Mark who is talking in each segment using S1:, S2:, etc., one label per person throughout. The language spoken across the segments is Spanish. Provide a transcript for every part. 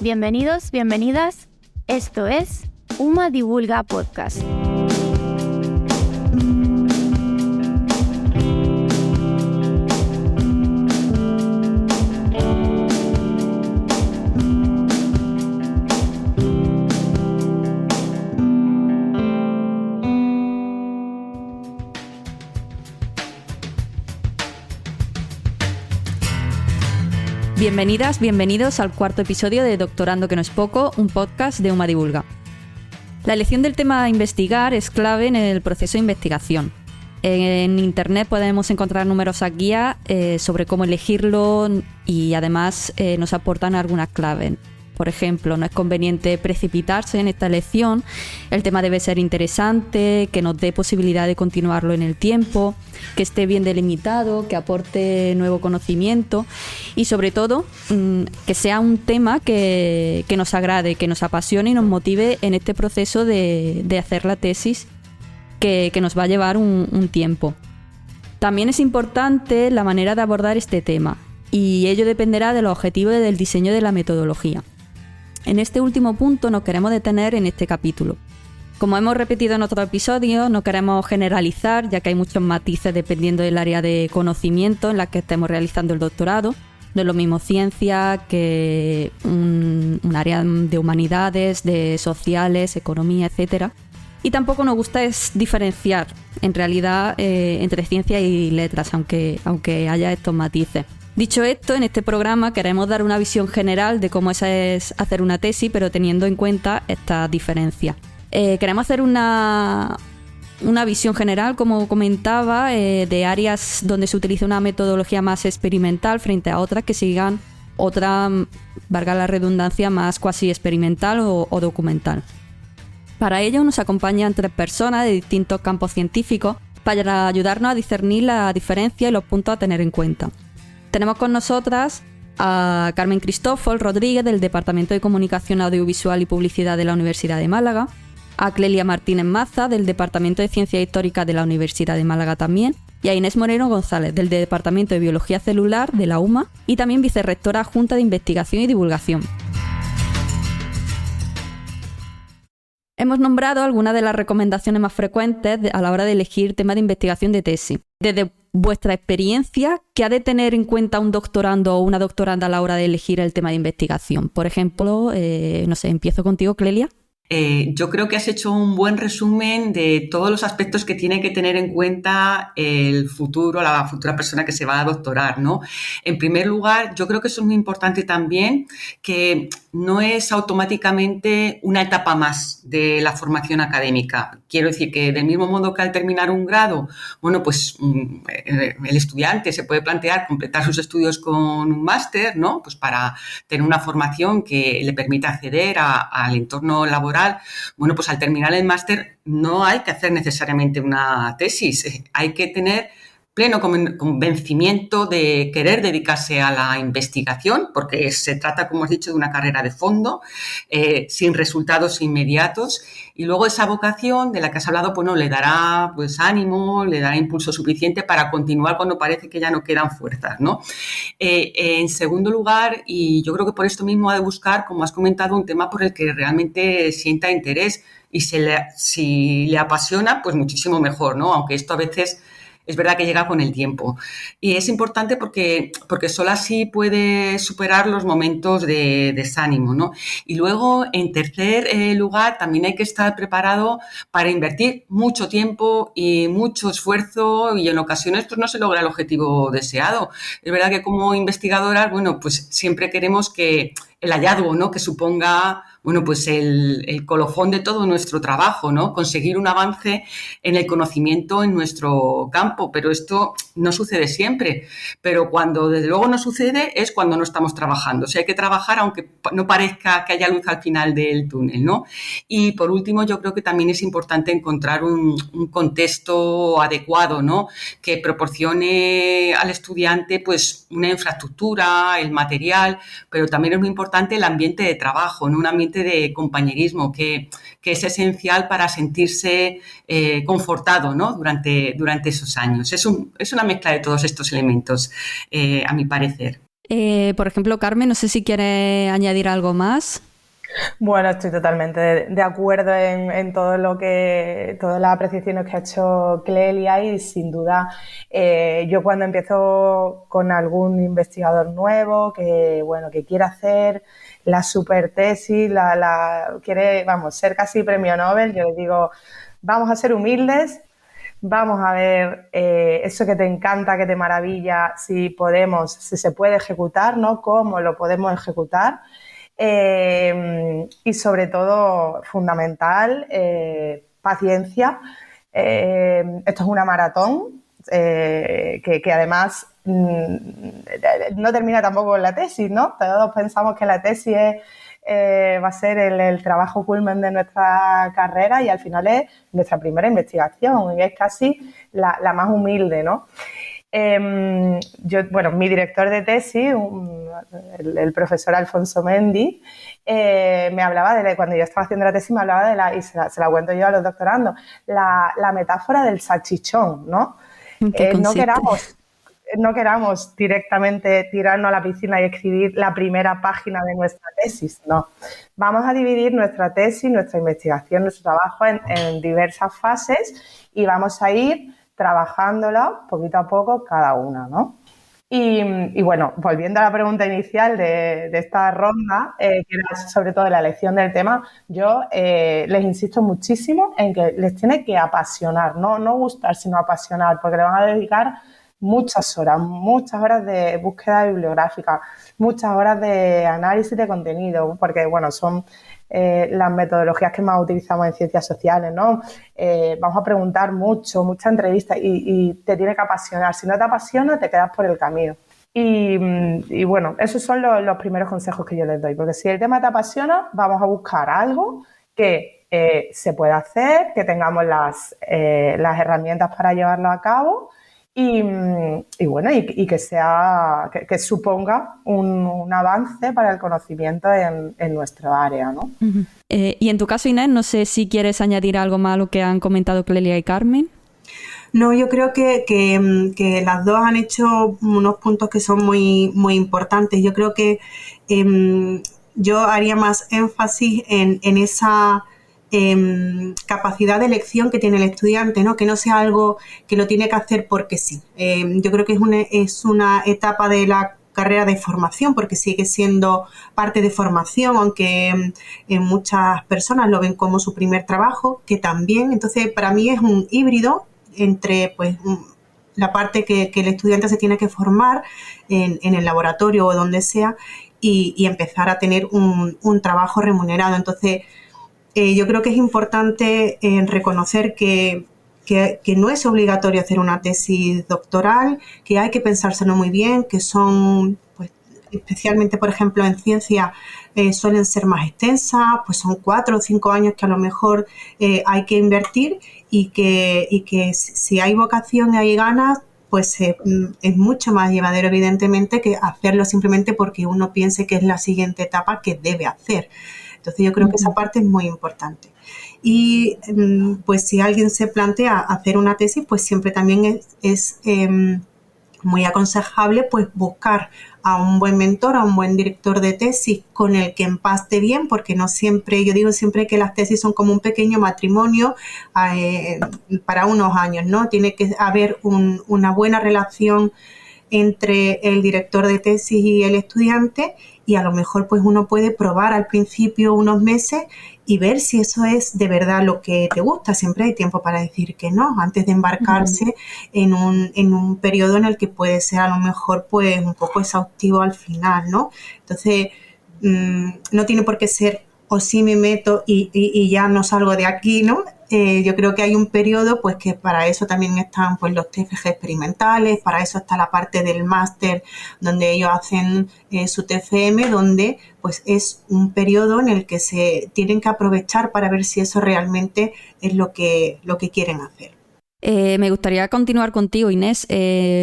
S1: Bienvenidos, bienvenidas. Esto es UMA Divulga Podcast.
S2: Bienvenidas, bienvenidos al cuarto episodio de Doctorando que no es poco, un podcast de UMA Divulga. La elección del tema a investigar es clave en el proceso de investigación. En internet podemos encontrar numerosas guías sobre cómo elegirlo y además nos aportan algunas claves. Por ejemplo, no es conveniente precipitarse en esta elección, el tema debe ser interesante, que nos dé posibilidad de continuarlo en el tiempo, que esté bien delimitado, que aporte nuevo conocimiento y sobre todo que sea un tema que nos agrade, que nos apasione y nos motive en este proceso de hacer la tesis que nos va a llevar un tiempo. También es importante la manera de abordar este tema y ello dependerá de los objetivos y del diseño de la metodología. En este último punto nos queremos detener en este capítulo. Como hemos repetido en otros episodios, no queremos generalizar, ya que hay muchos matices dependiendo del área de conocimiento en la que estemos realizando el doctorado. No es lo mismo ciencia que un área de humanidades, de sociales, economía, etc. Y tampoco nos gusta es diferenciar, en realidad, entre ciencia y letras, aunque haya estos matices. Dicho esto, en este programa queremos dar una visión general de cómo es hacer una tesis, pero teniendo en cuenta estas diferencias. Queremos hacer una visión general, como comentaba, de áreas donde se utiliza una metodología más experimental frente a otras que sigan otra, valga la redundancia, más cuasi experimental o documental. Para ello nos acompañan 3 personas de distintos campos científicos para ayudarnos a discernir la diferencia y los puntos a tener en cuenta. Tenemos con nosotras a Carmen Cristófol Rodríguez del Departamento de Comunicación Audiovisual y Publicidad de la Universidad de Málaga, a Clelia Martínez Maza del Departamento de Ciencias Históricas de la Universidad de Málaga también, y a Inés Moreno González del Departamento de Biología Celular de la UMA y también vicerrectora adjunta de Investigación y Divulgación. Hemos nombrado algunas de las recomendaciones más frecuentes a la hora de elegir tema de investigación de tesis. Desde vuestra experiencia, ¿qué ha de tener en cuenta un doctorando o una doctoranda a la hora de elegir el tema de investigación? Por ejemplo, empiezo contigo, Clelia.
S3: Yo creo que has hecho un buen resumen de todos los aspectos que tiene que tener en cuenta el futuro, la futura persona que se va a doctorar, ¿no? En primer lugar, yo creo que eso es muy importante también, que no es automáticamente una etapa más de la formación académica. Quiero decir que del mismo modo que al terminar un grado, bueno, pues el estudiante se puede plantear completar sus estudios con un máster, ¿no? Pues para tener una formación que le permita acceder al entorno laboral. Bueno, pues al terminar el máster no hay que hacer necesariamente una tesis, hay que tener pleno convencimiento de querer dedicarse a la investigación, porque se trata, como has dicho, de una carrera de fondo, sin resultados inmediatos, y luego esa vocación de la que has hablado, pues no, le dará pues ánimo, le dará impulso suficiente para continuar cuando parece que ya no quedan fuerzas, ¿no? En segundo lugar, y yo creo que por esto mismo ha de buscar, como has comentado, un tema por el que realmente sienta interés, y si le apasiona, pues muchísimo mejor, ¿no? Aunque esto a veces es verdad que llega con el tiempo. Y es importante porque solo así puede superar los momentos de desánimo, ¿no? Y luego, en tercer lugar, también hay que estar preparado para invertir mucho tiempo y mucho esfuerzo, y en ocasiones pues no se logra el objetivo deseado. Es verdad que como investigadoras, bueno, pues siempre queremos que el hallazgo, ¿no?, que suponga, bueno, pues el colofón de todo nuestro trabajo, ¿no?, conseguir un avance en el conocimiento en nuestro campo, pero esto no sucede siempre. Pero cuando desde luego no sucede es cuando no estamos trabajando. O sea, hay que trabajar aunque no parezca que haya luz al final del túnel, ¿no? Y por último, yo creo que también es importante encontrar un contexto adecuado, ¿no?, que proporcione al estudiante pues una infraestructura, el material, pero también es muy importante el ambiente de trabajo, ¿no?, un ambiente de compañerismo que es esencial para sentirse confortado, ¿no?, durante esos años. Es una mezcla de todos estos elementos, a mi parecer.
S2: Por ejemplo, Carmen, no sé si quieres añadir algo más.
S4: Bueno, estoy totalmente de acuerdo en todo todas las apreciaciones que ha hecho Clelia y sin duda yo cuando empiezo con algún investigador nuevo que quiere hacer la super tesis, quiere, ser casi premio Nobel, yo le digo, vamos a ser humildes, vamos a ver eso que te encanta, que te maravilla, si se puede ejecutar, ¿no? ¿Cómo lo podemos ejecutar? Y sobre todo, fundamental, paciencia. Esto es una maratón que además no termina tampoco con la tesis, ¿no? Todos pensamos que la tesis va a ser el trabajo culmen de nuestra carrera y al final es nuestra primera investigación y es casi la más humilde, ¿no? Mi director de tesis, el profesor Alfonso Mendy, me hablaba cuando yo estaba haciendo la tesis, me hablaba y se la cuento yo a los doctorandos, la metáfora del salchichón, ¿no? No queramos directamente tirarnos a la piscina y escribir la primera página de nuestra tesis, no. Vamos a dividir nuestra tesis, nuestra investigación, nuestro trabajo en diversas fases y vamos a ir trabajándola poquito a poco cada una, ¿no? Y bueno, volviendo a la pregunta inicial de esta ronda, que era sobre todo la elección del tema, yo les insisto muchísimo en que les tiene que apasionar, no gustar, sino apasionar, porque le van a dedicar muchas horas de búsqueda bibliográfica, muchas horas de análisis de contenido, porque bueno, son las metodologías que más utilizamos en ciencias sociales, ¿no? Vamos a preguntar muchas entrevistas y te tiene que apasionar. Si no te apasiona, te quedas por el camino. Y bueno, esos son los primeros consejos que yo les doy, porque si el tema te apasiona, vamos a buscar algo que se pueda hacer, que tengamos las herramientas para llevarlo a cabo y bueno, y que suponga un avance para el conocimiento en nuestra área, ¿no?
S2: Uh-huh. Y en tu caso, Inés, no sé si quieres añadir algo más a lo que han comentado Clelia y Carmen.
S5: No, yo creo que las dos han hecho unos puntos que son muy, muy importantes. Yo creo que yo haría más énfasis en esa capacidad de elección que tiene el estudiante, ¿no? Que no sea algo que lo tiene que hacer porque sí. Yo creo que es una etapa de la carrera de formación, porque sigue siendo parte de formación, aunque muchas personas lo ven como su primer trabajo, que también. Entonces, para mí es un híbrido entre pues la parte que el estudiante se tiene que formar en el laboratorio o donde sea y empezar a tener un trabajo remunerado. Entonces, yo creo que es importante reconocer que no es obligatorio hacer una tesis doctoral, que hay que pensárselo muy bien, que son, pues, especialmente, por ejemplo, en ciencia suelen ser más extensas, pues son 4 o 5 años que a lo mejor hay que invertir y que si hay vocación y hay ganas, pues es mucho más llevadero, evidentemente, que hacerlo simplemente porque uno piense que es la siguiente etapa que debe hacer. Entonces yo creo que esa parte es muy importante. Y pues si alguien se plantea hacer una tesis, pues siempre también es muy aconsejable pues buscar a un buen mentor, a un buen director de tesis con el que empaste bien, porque no siempre, yo digo siempre que las tesis son como un pequeño matrimonio para unos años, ¿no? Tiene que haber una buena relación entre el director de tesis y el estudiante y a lo mejor pues uno puede probar al principio unos meses y ver si eso es de verdad lo que te gusta. Siempre hay tiempo para decir que no, antes de embarcarse en un periodo en el que puede ser a lo mejor pues un poco exhaustivo al final, ¿no? Entonces no tiene por qué ser o sí me meto y ya no salgo de aquí, ¿no? Yo creo que hay un periodo pues que para eso también están pues los TFG experimentales, para eso está la parte del máster donde ellos hacen su TFM, donde pues es un periodo en el que se tienen que aprovechar para ver si eso realmente es lo que quieren hacer.
S2: Me gustaría continuar contigo, Inés,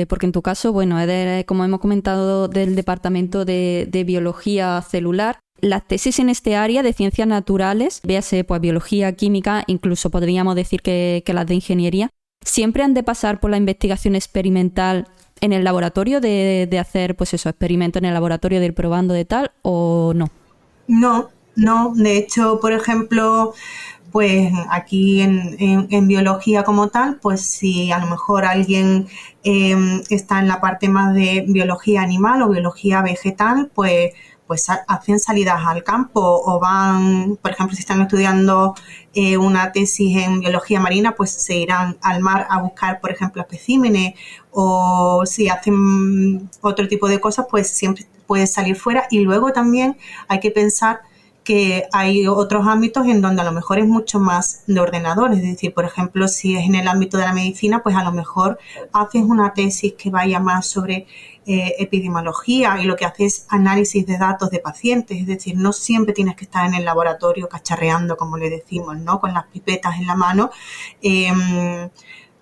S2: porque en tu caso, bueno, eres, como hemos comentado, del departamento de biología celular. Las tesis en este área de ciencias naturales, véase pues biología, química, incluso podríamos decir que las de ingeniería, siempre han de pasar por la investigación experimental en el laboratorio de hacer, pues eso, experimentos en el laboratorio, de ir probando de tal, o no?
S5: No. De hecho, por ejemplo, pues aquí en biología como tal, pues si a lo mejor alguien está en la parte más de biología animal o biología vegetal, pues hacen salidas al campo o van, por ejemplo, si están estudiando una tesis en biología marina, pues se irán al mar a buscar, por ejemplo, especímenes, o si hacen otro tipo de cosas, pues siempre puede salir fuera. Y luego también hay que pensar que hay otros ámbitos en donde a lo mejor es mucho más de ordenador, es decir, por ejemplo, si es en el ámbito de la medicina, pues a lo mejor haces una tesis que vaya más sobre epidemiología y lo que haces es análisis de datos de pacientes, es decir, no siempre tienes que estar en el laboratorio cacharreando, como le decimos, ¿no? Con las pipetas en la mano.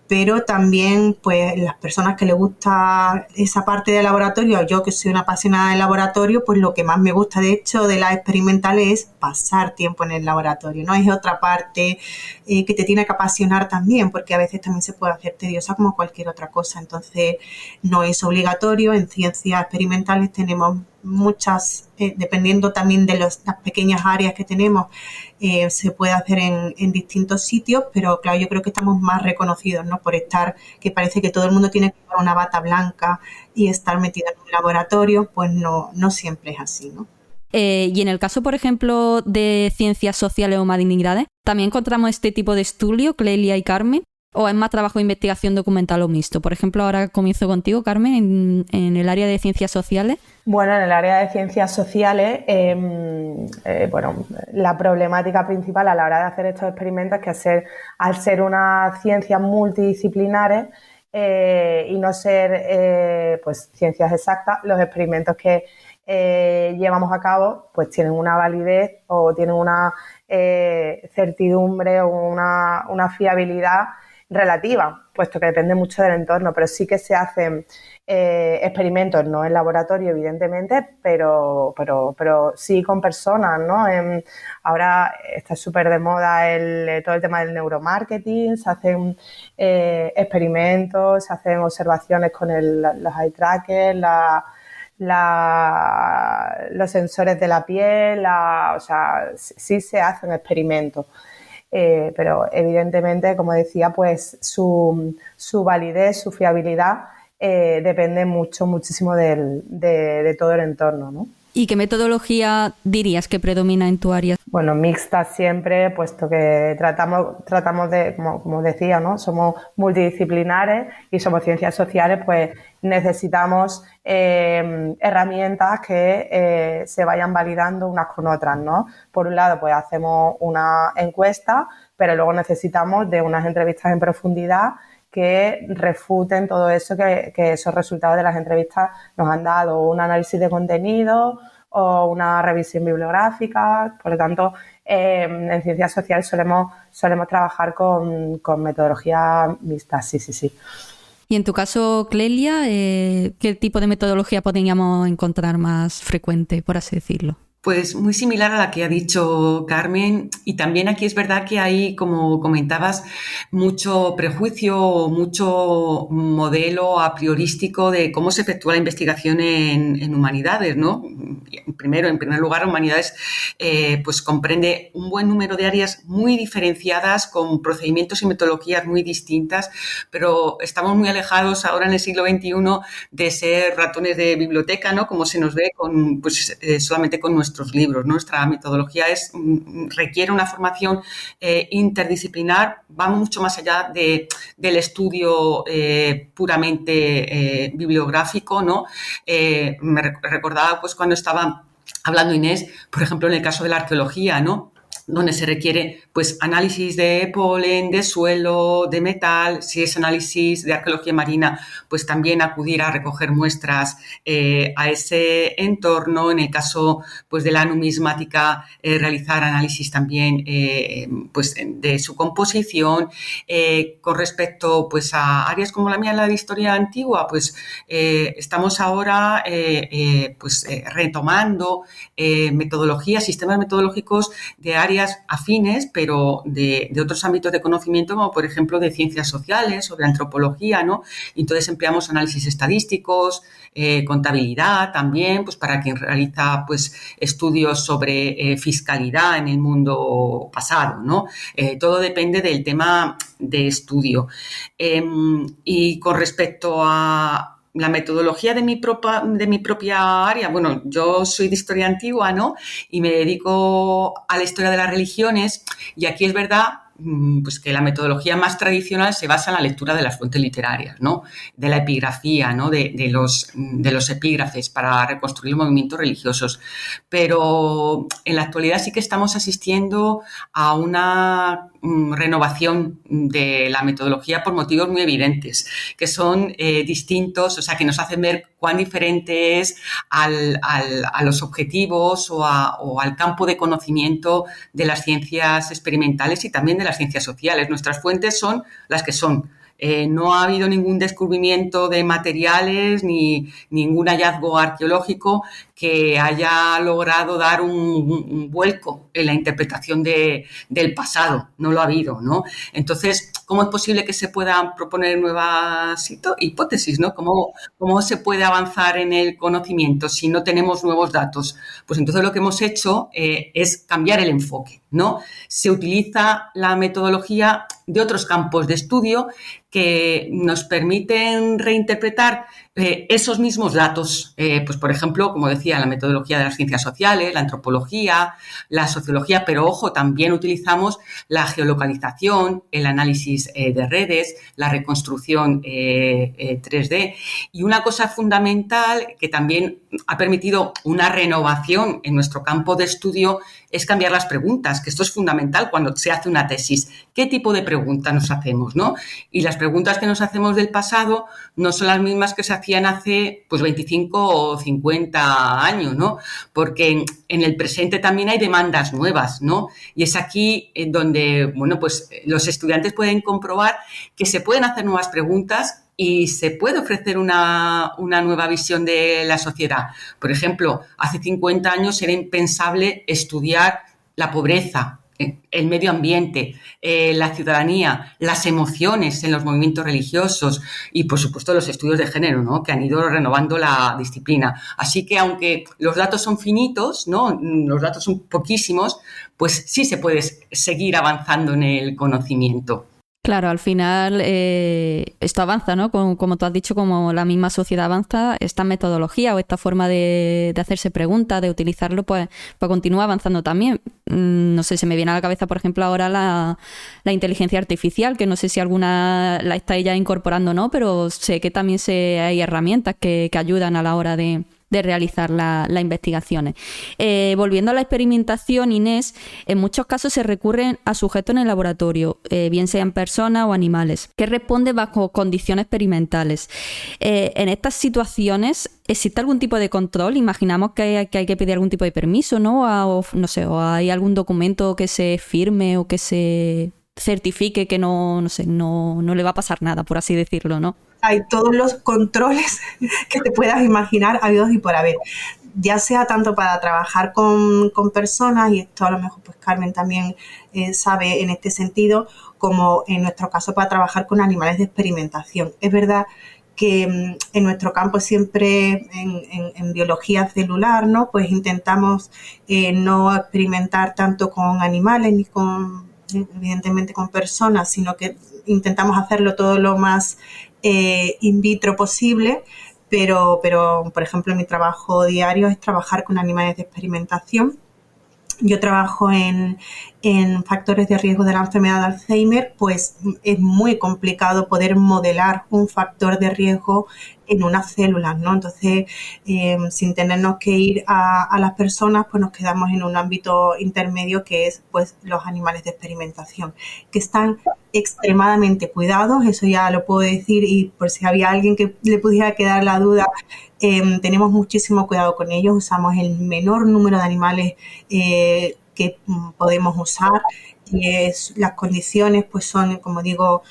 S5: Pero también pues las personas que les gusta esa parte del laboratorio, yo que soy una apasionada del laboratorio, pues lo que más me gusta de hecho de las experimentales es pasar tiempo en el laboratorio, ¿no? Es otra parte que te tiene que apasionar también, porque a veces también se puede hacer tediosa como cualquier otra cosa, entonces no es obligatorio. En ciencias experimentales tenemos muchas, dependiendo también de las pequeñas áreas que tenemos, se puede hacer en distintos sitios, pero claro, yo creo que estamos más reconocidos, ¿no? Por estar, que parece que todo el mundo tiene que llevar una bata blanca y estar metido en un laboratorio, pues no siempre es así, ¿no?
S2: Y en el caso, por ejemplo, de ciencias sociales o humanidades, ¿también encontramos este tipo de estudio, Clelia y Carmen? ¿O es más trabajo de investigación documental o mixto? Por ejemplo, ahora comienzo contigo, Carmen, en el área de ciencias sociales.
S4: Bueno, en el área de ciencias sociales, la problemática principal a la hora de hacer estos experimentos es que al ser unas ciencias multidisciplinares y no ser pues ciencias exactas, los experimentos que llevamos a cabo pues tienen una validez o tienen una certidumbre o una fiabilidad relativa, puesto que depende mucho del entorno, pero sí que se hacen experimentos, no en laboratorio evidentemente, pero sí con personas, ¿no? Ahora está súper de moda todo el tema del neuromarketing, se hacen experimentos, se hacen observaciones con los eye trackers, los sensores de la piel, o sea, sí se hacen experimentos. Pero evidentemente, como decía, pues su validez, su fiabilidad depende muchísimo de todo el entorno, ¿no?
S2: ¿Y qué metodología dirías que predomina en tu área?
S4: Bueno, mixta siempre, puesto que tratamos de, como decía, ¿no? Somos multidisciplinares y somos ciencias sociales, pues necesitamos herramientas que se vayan validando unas con otras, ¿no? Por un lado, pues hacemos una encuesta, pero luego necesitamos de unas entrevistas en profundidad que refuten todo eso que esos resultados de las entrevistas nos han dado, un análisis de contenido o una revisión bibliográfica. Por lo tanto, en ciencias sociales solemos trabajar con metodología mixta, sí.
S2: Y en tu caso, Clelia, ¿qué tipo de metodología podríamos encontrar más frecuente, por así decirlo?
S3: Pues muy similar a la que ha dicho Carmen, y también aquí es verdad que hay, como comentabas, mucho prejuicio, mucho modelo a priorístico de cómo se efectúa la investigación en humanidades, ¿no? En primer lugar, humanidades pues comprende un buen número de áreas muy diferenciadas, con procedimientos y metodologías muy distintas, pero estamos muy alejados ahora en el siglo XXI de ser ratones de biblioteca, ¿no? Como se nos ve solamente con nuestros libros. Nuestra metodología requiere una formación interdisciplinar, va mucho más allá del estudio puramente bibliográfico, ¿no? Me recordaba pues cuando estaba hablando Inés, por ejemplo, en el caso de la arqueología, ¿no? Donde se requiere pues análisis de polen, de suelo, de metal. Si es análisis de arqueología marina, pues también acudir a recoger muestras a ese entorno. En el caso pues de la numismática, realizar análisis también pues de su composición. Con respecto pues a áreas como la mía, la de historia antigua, pues estamos ahora retomando metodologías, sistemas metodológicos de áreas áreas afines, pero de otros ámbitos de conocimiento, como por ejemplo de ciencias sociales o de antropología, ¿no? Y entonces empleamos análisis estadísticos, contabilidad también, pues para quien realiza pues estudios sobre fiscalidad en el mundo pasado, ¿no? Todo depende del tema de estudio. Y con respecto a la metodología de mi propia área, bueno, yo soy de historia antigua, ¿no? Y me dedico a la historia de las religiones, y aquí es verdad pues que la metodología más tradicional se basa en la lectura de las fuentes literarias, ¿no? De la epigrafía, ¿no? De los epígrafes para reconstruir los movimientos religiosos. Pero en la actualidad sí que estamos asistiendo a una renovación de la metodología por motivos muy evidentes, que son distintos, o sea, que nos hacen ver cuán diferente es a los objetivos o al campo de conocimiento de las ciencias experimentales y también de las ciencias sociales. Nuestras fuentes son las que son. No ha habido ningún descubrimiento de materiales ni ningún hallazgo arqueológico que haya logrado dar un vuelco en la interpretación del pasado. No lo ha habido, ¿no? Entonces, ¿cómo es posible que se puedan proponer nuevas hipótesis, ¿no? ¿Cómo se puede avanzar en el conocimiento si no tenemos nuevos datos? Pues entonces lo que hemos hecho es cambiar el enfoque, ¿no? Se utiliza la metodología de otros campos de estudio que nos permiten reinterpretar esos mismos datos. Pues, por ejemplo, como decía, la metodología de las ciencias sociales, la antropología, la sociología, pero ojo, también utilizamos la geolocalización, el análisis de redes, la reconstrucción 3D. Y una cosa fundamental que también ha permitido una renovación en nuestro campo de estudio es cambiar las preguntas, que esto es fundamental cuando se hace una tesis. ¿Qué tipo de pregunta nos hacemos, no? Y las preguntas que nos hacemos del pasado no son las mismas que se hacían hace pues 25 o 50 años, ¿no? Porque en el presente también hay demandas nuevas, ¿no? Y es aquí en donde, bueno, pues los estudiantes pueden comprobar que se pueden hacer nuevas preguntas y se puede ofrecer una nueva visión de la sociedad. Por ejemplo, hace 50 años era impensable estudiar la pobreza, el medio ambiente, la ciudadanía, las emociones en los movimientos religiosos y, por supuesto, los estudios de género, ¿no? Que han ido renovando la disciplina. Así que, aunque los datos son finitos, ¿no? Los datos son poquísimos, pues sí se puede seguir avanzando en el conocimiento.
S2: Claro, al final esto avanza, ¿no? Como tú has dicho, como la misma sociedad avanza, esta metodología o esta forma de hacerse preguntas, de utilizarlo, pues continúa avanzando también. No sé, se me viene a la cabeza, por ejemplo, ahora la inteligencia artificial, que no sé si alguna la estáis ya incorporando o no, pero sé que también hay herramientas que ayudan a la hora de realizar las investigaciones. Volviendo a la experimentación, Inés, en muchos casos se recurren a sujetos en el laboratorio, bien sean personas o animales, que responden bajo condiciones experimentales. En estas situaciones, ¿existe algún tipo de control? Imaginamos que hay que pedir algún tipo de permiso, ¿no? O no sé, o hay algún documento que se firme o que se certifique que no le va a pasar nada, por así decirlo, ¿no?
S5: Hay todos los controles que te puedas imaginar, habidos y por haber. Ya sea tanto para trabajar con personas, y esto a lo mejor pues Carmen también sabe en este sentido, como en nuestro caso para trabajar con animales de experimentación. Es verdad que en nuestro campo siempre en biología celular, ¿no? Pues intentamos no experimentar tanto con animales ni evidentemente con personas, sino que intentamos hacerlo todo lo más in vitro posible, pero por ejemplo mi trabajo diario es trabajar con animales de experimentación. Yo trabajo en factores de riesgo de la enfermedad de Alzheimer, pues es muy complicado poder modelar un factor de riesgo en unas células, ¿no? Entonces, sin tenernos que ir a las personas, pues nos quedamos en un ámbito intermedio que es pues los animales de experimentación, que están extremadamente cuidados, eso ya lo puedo decir, y por si había alguien que le pudiera quedar la duda, tenemos muchísimo cuidado con ellos, usamos el menor número de animales que podemos usar, y las condiciones pues son, como digo,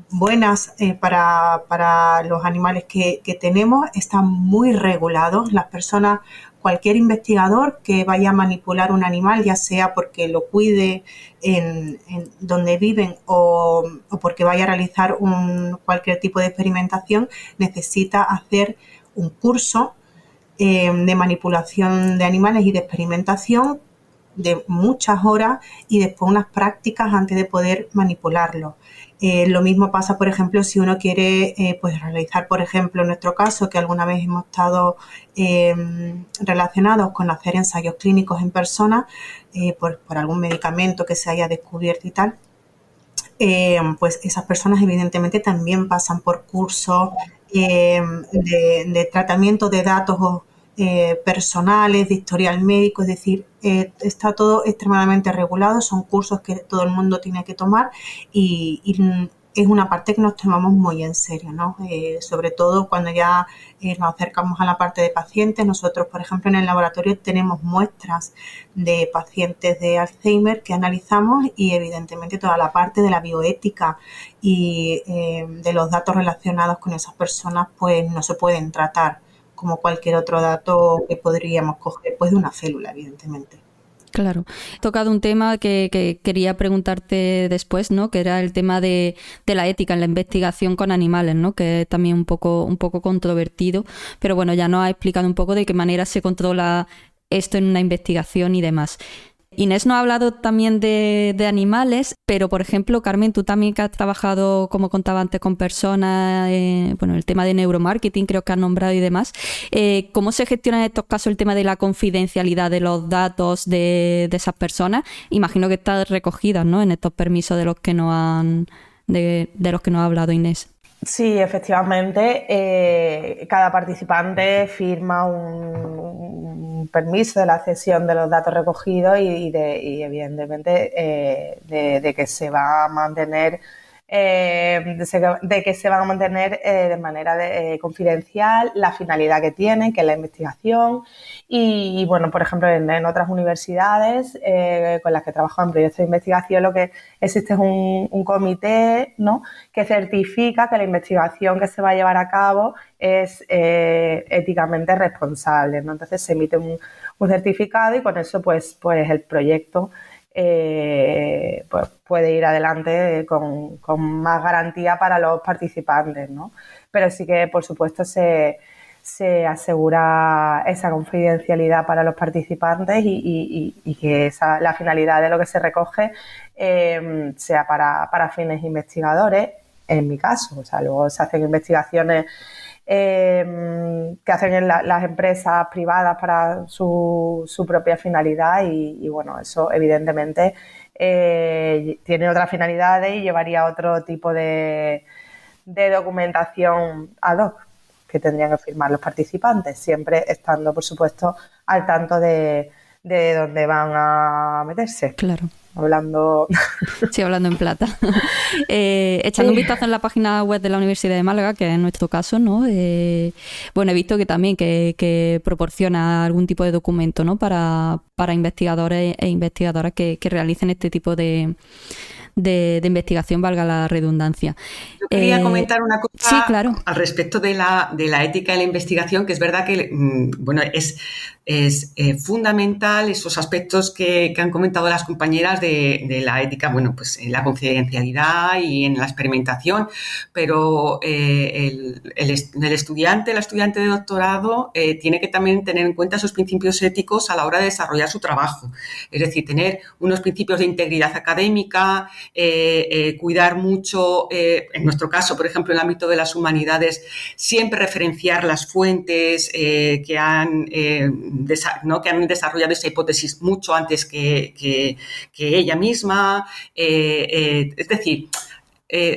S5: buenas para los animales que tenemos, están muy regulados. Las personas cualquier investigador que vaya a manipular un animal, ya sea porque lo cuide en donde viven o porque vaya a realizar cualquier tipo de experimentación, necesita hacer un curso de manipulación de animales y de experimentación de muchas horas y después unas prácticas antes de poder manipularlo. Lo mismo pasa, por ejemplo, si uno quiere pues realizar, por ejemplo, en nuestro caso, que alguna vez hemos estado relacionados con hacer ensayos clínicos en personas por algún medicamento que se haya descubierto y tal, pues esas personas evidentemente también pasan por cursos de tratamiento de datos personales, de historial médico, es decir, está todo extremadamente regulado, son cursos que todo el mundo tiene que tomar y es una parte que nos tomamos muy en serio, ¿no? Sobre todo cuando ya nos acercamos a la parte de pacientes. Nosotros, por ejemplo, en el laboratorio tenemos muestras de pacientes de Alzheimer que analizamos y evidentemente toda la parte de la bioética y de los datos relacionados con esas personas pues no se pueden tratar como cualquier otro dato que podríamos coger pues de una célula, evidentemente.
S2: Claro. He tocado un tema que quería preguntarte después, ¿no? Que era el tema de la ética en la investigación con animales, ¿no? Que es también un poco controvertido, pero bueno, ya nos ha explicado un poco de qué manera se controla esto en una investigación y demás. Inés nos ha hablado también de animales, pero por ejemplo, Carmen, tú también que has trabajado, como contaba antes, con personas, el tema de neuromarketing creo que has nombrado y demás, ¿cómo se gestiona en estos casos el tema de la confidencialidad de los datos de esas personas? Imagino que están recogidas, ¿no?, en estos permisos de los que de los que nos ha hablado Inés.
S4: Sí, efectivamente, cada participante firma un permiso de la cesión de los datos recogidos y evidentemente de que se va a mantener de manera confidencial la finalidad que tienen, que es la investigación. Y bueno, por ejemplo, en otras universidades con las que trabajo en proyectos de investigación, lo que existe es un comité, ¿no?, que certifica que la investigación que se va a llevar a cabo es éticamente responsable, ¿no? Entonces se emite un certificado y con eso pues el proyecto pues puede ir adelante con más garantía para los participantes, ¿no? Pero sí que, por supuesto, se asegura esa confidencialidad para los participantes y que la finalidad de lo que se recoge sea para fines investigadores, en mi caso. O sea, luego se hacen investigaciones que hacen las empresas privadas para su propia finalidad y bueno, eso evidentemente tiene otras finalidades y llevaría otro tipo de documentación ad hoc que tendrían que firmar los participantes, siempre estando, por supuesto, al tanto de dónde van a meterse.
S2: Claro.
S4: Hablando
S2: en plata. Echando un vistazo en la página web de la Universidad de Málaga, que es nuestro caso, ¿no? He visto que también que proporciona algún tipo de documento, ¿no?, para investigadores e investigadoras que realicen este tipo de investigación, valga la redundancia.
S3: Yo quería comentar una cosa,
S2: sí, claro,
S3: al respecto de la ética de la investigación, que es verdad que es fundamental esos aspectos que han comentado las compañeras de la ética, pues en la confidencialidad y en la experimentación, pero el estudiante, la estudiante de doctorado tiene que también tener en cuenta esos principios éticos a la hora de desarrollar su trabajo, es decir, tener unos principios de integridad académica, cuidar mucho, en nuestro caso, por ejemplo, en el ámbito de las humanidades, siempre referenciar las fuentes que han desarrollado esa hipótesis mucho antes que ella misma, es decir,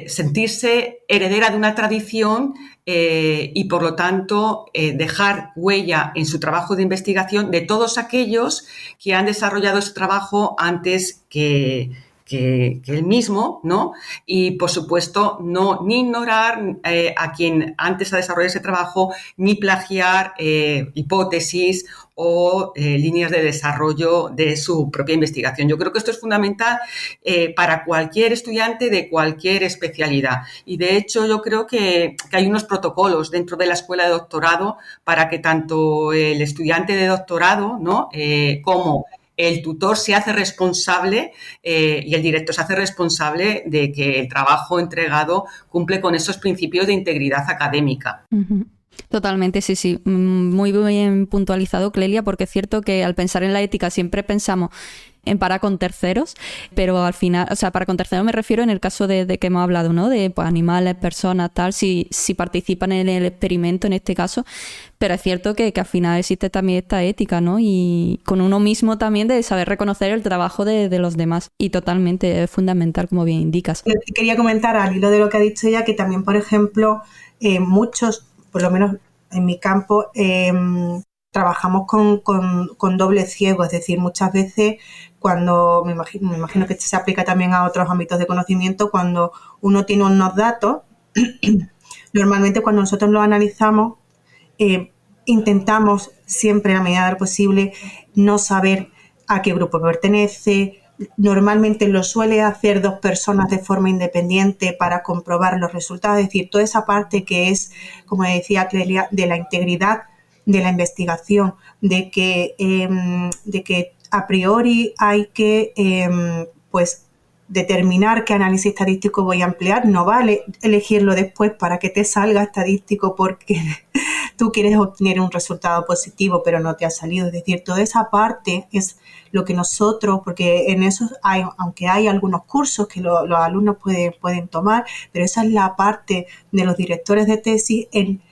S3: sentirse heredera de una tradición y, por lo tanto, dejar huella en su trabajo de investigación de todos aquellos que han desarrollado ese trabajo antes que que él mismo, ¿no? Y, por supuesto, ni ignorar a quien antes ha desarrollado ese trabajo, ni plagiar hipótesis o líneas de desarrollo de su propia investigación. Yo creo que esto es fundamental para cualquier estudiante de cualquier especialidad. Y, de hecho, yo creo que hay unos protocolos dentro de la escuela de doctorado para que tanto el estudiante de doctorado, ¿no? Como el tutor se hace responsable y el director se hace responsable de que el trabajo entregado cumple con esos principios de integridad académica.
S2: Uh-huh. Totalmente, sí, sí. Muy bien puntualizado, Clelia, porque es cierto que al pensar en la ética siempre pensamos en para con terceros, pero al final, o sea, para con terceros me refiero en el caso de que hemos hablado, ¿no? De pues, animales, personas, tal, si participan en el experimento en este caso, pero es cierto que al final existe también esta ética, ¿no? Y con uno mismo también de saber reconocer el trabajo de los demás, y totalmente es fundamental, como bien indicas.
S5: Quería comentar al hilo de lo que ha dicho ella, que también, por ejemplo, muchos, por lo menos en mi campo, trabajamos con doble ciego, es decir, muchas veces cuando, me imagino que esto se aplica también a otros ámbitos de conocimiento, cuando uno tiene unos datos, normalmente cuando nosotros los analizamos, intentamos siempre, a medida de lo posible, no saber a qué grupo pertenece. Normalmente lo suele hacer dos personas de forma independiente para comprobar los resultados, es decir, toda esa parte que es, como decía Clelia, de la integridad de la investigación, de que a priori hay que pues determinar qué análisis estadístico voy a emplear. No vale elegirlo después para que te salga estadístico porque tú quieres obtener un resultado positivo pero no te ha salido. Es decir, toda esa parte es lo que nosotros, porque en eso hay, aunque hay algunos cursos que los alumnos pueden tomar, pero esa es la parte de los directores de tesis, en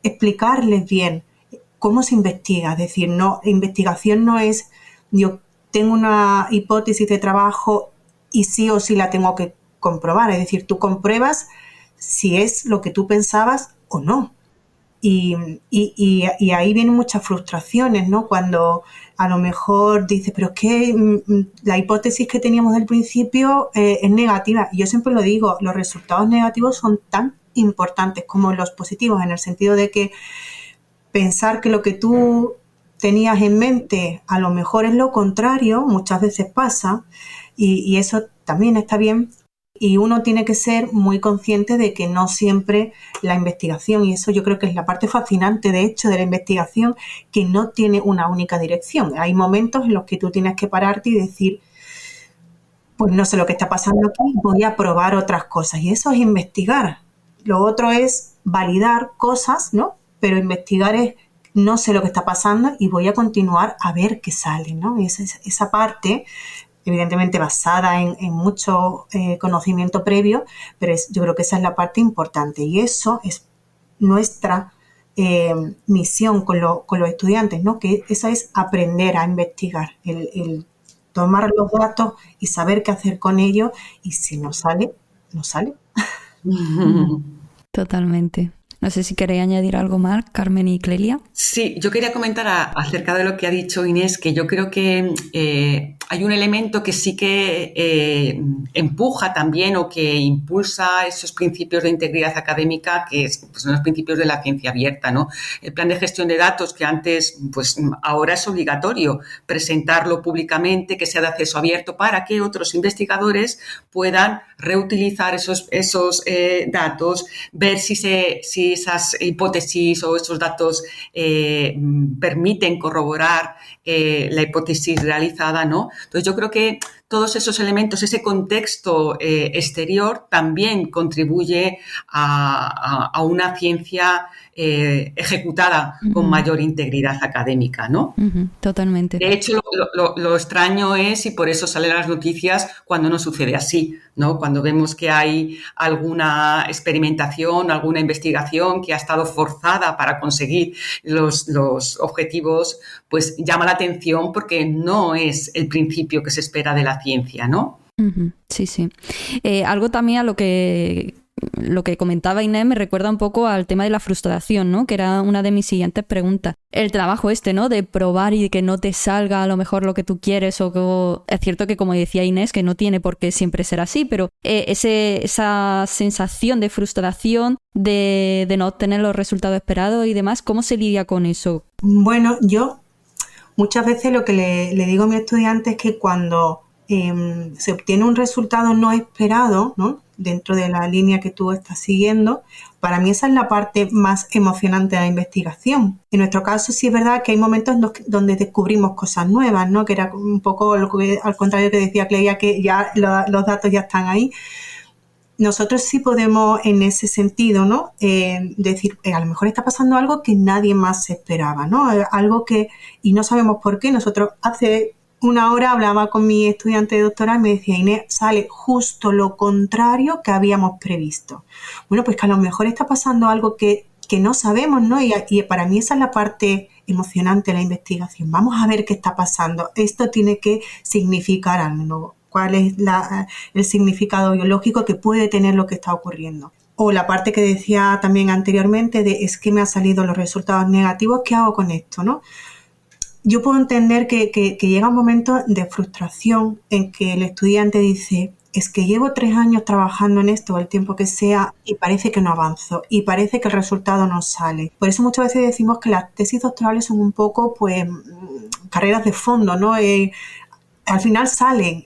S5: explicarles bien cómo se investiga. Es decir, investigación no es yo tengo una hipótesis de trabajo y sí o sí la tengo que comprobar. Es decir, tú compruebas si es lo que tú pensabas o no. Y ahí vienen muchas frustraciones, ¿no? Cuando a lo mejor dices, pero es que la hipótesis que teníamos del principio es negativa. Y yo siempre lo digo, los resultados negativos son tan importantes como los positivos, en el sentido de que pensar que lo que tú tenías en mente a lo mejor es lo contrario, muchas veces pasa, y eso también está bien. Y uno tiene que ser muy consciente de que no siempre la investigación, y eso yo creo que es la parte fascinante, de hecho, de la investigación, que no tiene una única dirección. Hay momentos en los que tú tienes que pararte y decir, pues no sé lo que está pasando aquí, voy a probar otras cosas. Y eso es investigar. Lo otro es validar cosas, ¿no? Pero investigar es, no sé lo que está pasando y voy a continuar a ver qué sale, ¿no? Y esa parte, evidentemente basada en mucho conocimiento previo, pero yo creo que esa es la parte importante, y eso es nuestra misión con los estudiantes, ¿no? Que esa es aprender a investigar, el tomar los datos y saber qué hacer con ellos, y si no sale, no sale.
S2: Totalmente. No sé si queréis añadir algo más, Carmen y Clelia.
S3: Sí, yo quería comentar acerca de lo que ha dicho Inés, que yo creo que hay un elemento que sí que empuja también o que impulsa esos principios de integridad académica, que son los principios de la ciencia abierta, ¿no? El plan de gestión de datos, que antes, pues ahora es obligatorio presentarlo públicamente, que sea de acceso abierto, para que otros investigadores puedan reutilizar esos datos, ver si esas hipótesis o esos datos permiten corroborar la hipótesis realizada, ¿no? Entonces, yo creo que todos esos elementos, ese contexto exterior también contribuye a una ciencia ejecutada con mayor integridad académica, ¿no?
S2: Totalmente.
S3: De hecho, lo extraño es, y por eso salen las noticias, cuando no sucede así, ¿no? Cuando vemos que hay alguna experimentación, alguna investigación que ha estado forzada para conseguir los objetivos, pues llama la atención porque no es el principio que se espera de la ciencia, ¿no?
S2: Sí, sí. Algo también a lo que lo que comentaba Inés me recuerda un poco al tema de la frustración, ¿no? Que era una de mis siguientes preguntas. El trabajo ¿no? De probar y que no te salga a lo mejor lo que tú quieres es cierto que, como decía Inés, que no tiene por qué siempre ser así, pero esa sensación de frustración de no obtener los resultados esperados y demás, ¿cómo se lidia con eso?
S5: Bueno, yo muchas veces lo que le digo a mi estudiante es que cuando se obtiene un resultado no esperado, ¿no? Dentro de la línea que tú estás siguiendo, para mí esa es la parte más emocionante de la investigación. En nuestro caso sí es verdad que hay momentos donde descubrimos cosas nuevas, ¿no? Que era un poco al contrario que decía Clelia, que ya los datos ya están ahí. Nosotros sí podemos en ese sentido, ¿no? Decir, a lo mejor está pasando algo que nadie más se esperaba, ¿no? Algo que, y no sabemos por qué. Nosotros hace una hora hablaba con mi estudiante de doctorado y me decía, Inés, sale justo lo contrario que habíamos previsto. Bueno, pues que a lo mejor está pasando algo que no sabemos, ¿no? Y para mí esa es la parte emocionante de la investigación. Vamos a ver qué está pasando. Esto tiene que significar algo. ¿Cuál es el significado biológico que puede tener lo que está ocurriendo? O la parte que decía también anteriormente de es que me han salido los resultados negativos, ¿qué hago con esto, no? Yo puedo entender que llega un momento de frustración en que el estudiante dice, es que llevo 3 años trabajando en esto, el tiempo que sea, y parece que no avanzo, y parece que el resultado no sale. Por eso muchas veces decimos que las tesis doctorales son un poco, pues, carreras de fondo, ¿no? Al final salen,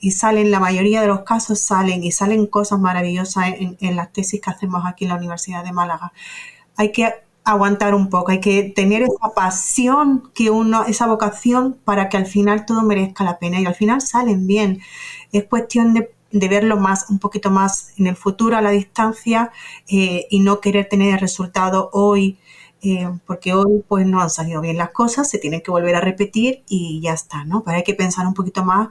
S5: la mayoría de los casos salen, y salen cosas maravillosas en las tesis que hacemos aquí en la Universidad de Málaga. Hay que aguantar un poco, hay que tener esa pasión, esa vocación para que al final todo merezca la pena, y al final salen bien. Es cuestión de verlo un poquito más en el futuro, a la distancia, y no querer tener el resultado hoy, porque hoy pues no han salido bien las cosas, se tienen que volver a repetir y ya está, ¿no? Pero hay que pensar un poquito más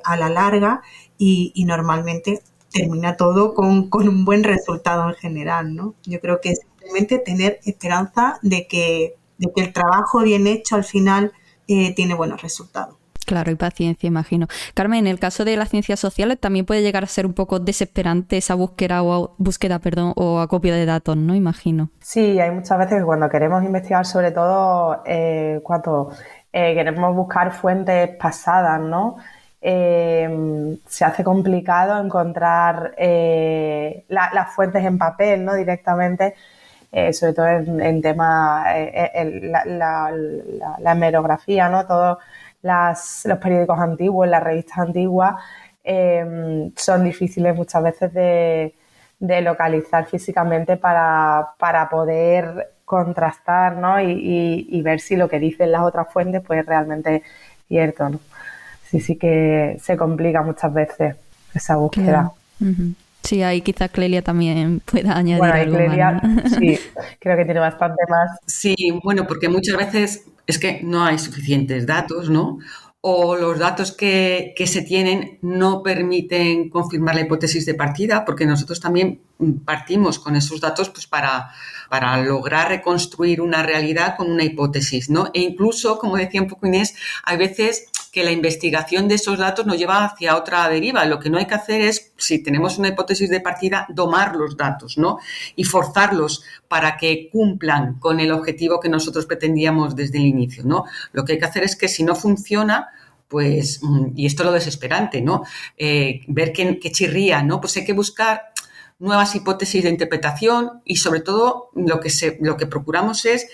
S5: a la larga y normalmente termina todo con un buen resultado en general, ¿no? Yo creo que simplemente tener esperanza de que el trabajo bien hecho al final tiene buenos resultados.
S2: Claro, y paciencia, imagino. Carmen, en el caso de las ciencias sociales también puede llegar a ser un poco desesperante esa búsqueda o acopio de datos, ¿no? Imagino.
S4: Sí, hay muchas veces que cuando queremos investigar, sobre todo cuando queremos buscar fuentes pasadas, ¿no? Se hace complicado encontrar las fuentes en papel, ¿no? Directamente, sobre todo en temas, la hemerografía, ¿no? Todos los periódicos antiguos, las revistas antiguas, son difíciles muchas veces de localizar físicamente para poder contrastar, ¿no? y ver si lo que dicen las otras fuentes pues es realmente cierto, ¿no? Sí que se complica muchas veces esa búsqueda.
S2: Claro. Uh-huh. Sí, ahí quizás Clelia también pueda añadir algo
S4: Clelia,
S2: más, ¿no?
S4: Sí, creo que tiene bastante más.
S3: Sí, bueno, porque muchas veces es que no hay suficientes datos, ¿no? O los datos que se tienen no permiten confirmar la hipótesis de partida, porque nosotros también partimos con esos datos pues para lograr reconstruir una realidad con una hipótesis, ¿no? E incluso, como decía un poco Inés, hay veces que la investigación de esos datos nos lleva hacia otra deriva. Lo que no hay que hacer es, si tenemos una hipótesis de partida, domar los datos, ¿no? Y forzarlos para que cumplan con el objetivo que nosotros pretendíamos desde el inicio, ¿no? Lo que hay que hacer es que si no funciona, pues, y esto es lo desesperante, ¿no? Ver que chirría, ¿no? Pues hay que buscar nuevas hipótesis de interpretación y, sobre todo, lo que procuramos es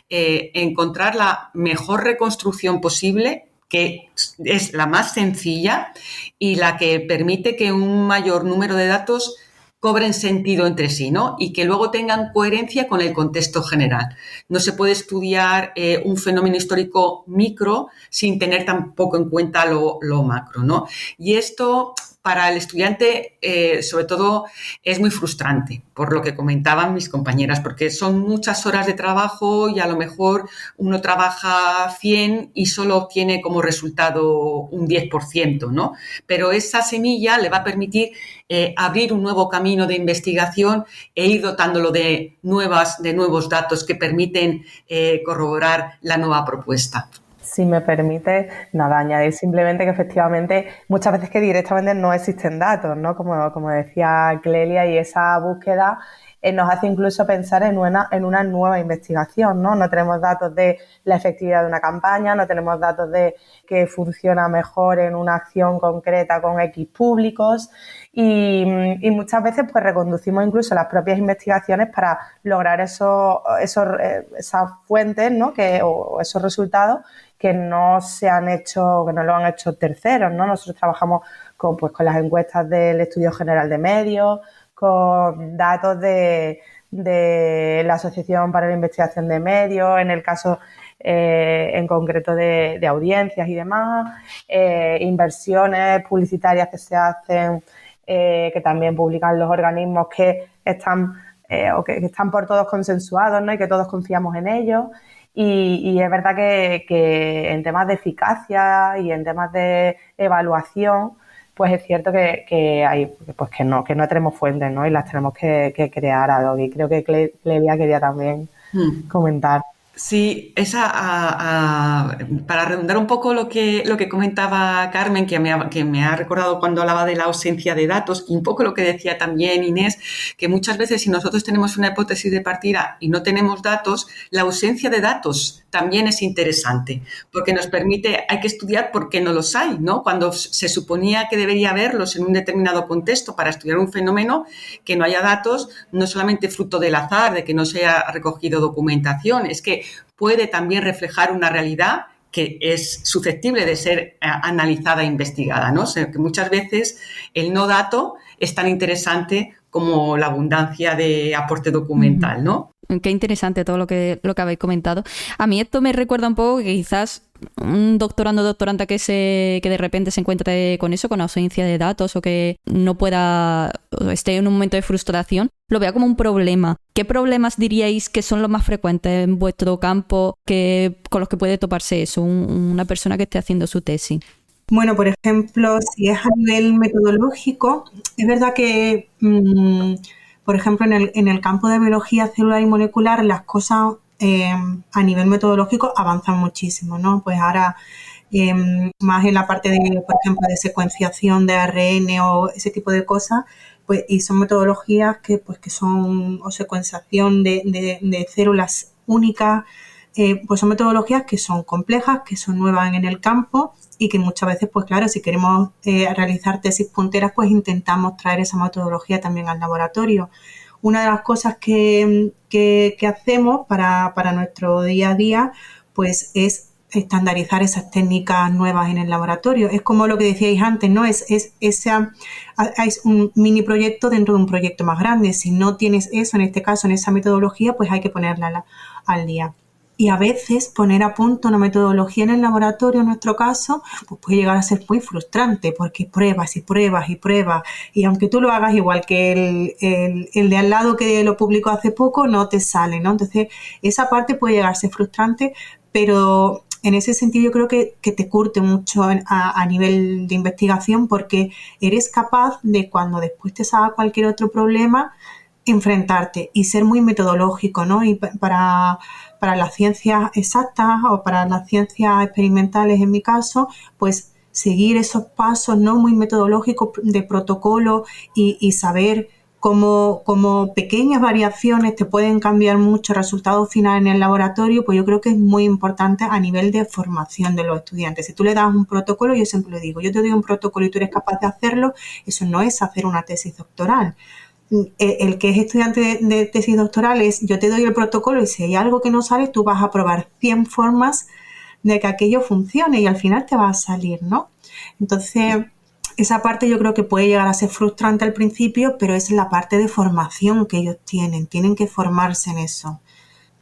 S3: encontrar la mejor reconstrucción posible, que es la más sencilla y la que permite que un mayor número de datos cobren sentido entre sí, ¿no? Y que luego tengan coherencia con el contexto general. No se puede estudiar un fenómeno histórico micro sin tener tampoco en cuenta lo macro, ¿no? Y esto, para el estudiante, sobre todo, es muy frustrante, por lo que comentaban mis compañeras, porque son muchas horas de trabajo y a lo mejor uno trabaja 100 y solo obtiene como resultado un 10%, ¿no? Pero esa semilla le va a permitir abrir un nuevo camino de investigación e ir dotándolo de nuevos datos que permiten corroborar la nueva propuesta.
S4: Si me permite, nada, añadir simplemente que efectivamente muchas veces que directamente no existen datos, ¿no? Como decía Clelia, y esa búsqueda nos hace incluso pensar en una nueva investigación, ¿no? No tenemos datos de la efectividad de una campaña, no tenemos datos de que funciona mejor en una acción concreta con X públicos y muchas veces pues reconducimos incluso las propias investigaciones para lograr esas fuentes, ¿no? O esos resultados que no se han hecho, que no lo han hecho terceros, ¿no? Nosotros trabajamos con las encuestas del Estudio General de Medios, con datos de la Asociación para la Investigación de Medios, en el caso en concreto de audiencias y demás, inversiones publicitarias que se hacen, que también publican los organismos que están que están por todos consensuados, ¿no? Y que todos confiamos en ellos. Y es verdad que en temas de eficacia y en temas de evaluación, pues es cierto que hay pues que no tenemos fuentes, ¿no? Y las tenemos que crear ad hoc. Y creo que Clelia quería también comentar.
S3: Sí, para redundar un poco lo que comentaba Carmen, que me ha recordado cuando hablaba de la ausencia de datos, y un poco lo que decía también Inés, que muchas veces si nosotros tenemos una hipótesis de partida y no tenemos datos, la ausencia de datos también es interesante, porque nos permite, hay que estudiar por qué no los hay, ¿no? Cuando se suponía que debería haberlos en un determinado contexto para estudiar un fenómeno, que no haya datos, no solamente fruto del azar, de que no se haya recogido documentación, es que puede también reflejar una realidad que es susceptible de ser analizada e investigada, ¿no? O sea, que muchas veces el no dato es tan interesante como la abundancia de aporte documental, ¿no?
S2: Qué interesante todo lo que habéis comentado. A mí esto me recuerda un poco que quizás un doctorando o doctoranda que de repente se encuentre con eso, con ausencia de datos o que no pueda, o esté en un momento de frustración, lo vea como un problema. ¿Qué problemas diríais que son los más frecuentes en vuestro campo con los que puede toparse eso, una persona que esté haciendo su tesis?
S5: Bueno, por ejemplo, si es a nivel metodológico, es verdad que, por ejemplo, en el campo de biología celular y molecular, las cosas a nivel metodológico avanzan muchísimo, ¿no? Pues ahora, más en la parte de, por ejemplo, de secuenciación de ARN o ese tipo de cosas, pues, y son metodologías que son, o secuenciación de células únicas, pues son metodologías que son complejas, que son nuevas en el campo y que muchas veces, pues claro, si queremos realizar tesis punteras, pues intentamos traer esa metodología también al laboratorio. Una de las cosas que hacemos para nuestro día a día, pues es estandarizar esas técnicas nuevas en el laboratorio. Es como lo que decíais antes, ¿no? Es un mini proyecto dentro de un proyecto más grande. Si no tienes eso, en este caso, en esa metodología, pues hay que ponerla al día. Y a veces poner a punto una metodología en el laboratorio, en nuestro caso, pues puede llegar a ser muy frustrante porque pruebas y pruebas y pruebas. Y aunque tú lo hagas igual que el de al lado que lo publicó hace poco, no te sale, ¿no? Entonces, esa parte puede llegar a ser frustrante, pero en ese sentido yo creo que te curte mucho a nivel de investigación porque eres capaz de cuando después te salga cualquier otro problema, enfrentarte y ser muy metodológico, ¿no? Y para las ciencias exactas o para las ciencias experimentales, en mi caso, pues seguir esos pasos, ¿no? Muy metodológicos de protocolo y saber cómo pequeñas variaciones te pueden cambiar mucho el resultado final en el laboratorio, pues yo creo que es muy importante a nivel de formación de los estudiantes. Si tú le das un protocolo, yo siempre lo digo, yo te doy un protocolo y tú eres capaz de hacerlo, eso no es hacer una tesis doctoral. El que es estudiante de tesis doctoral es, yo te doy el protocolo y si hay algo que no sale, tú vas a probar 100 formas de que aquello funcione y al final te va a salir, ¿no? Entonces, esa parte yo creo que puede llegar a ser frustrante al principio, pero es la parte de formación que ellos tienen que formarse en eso.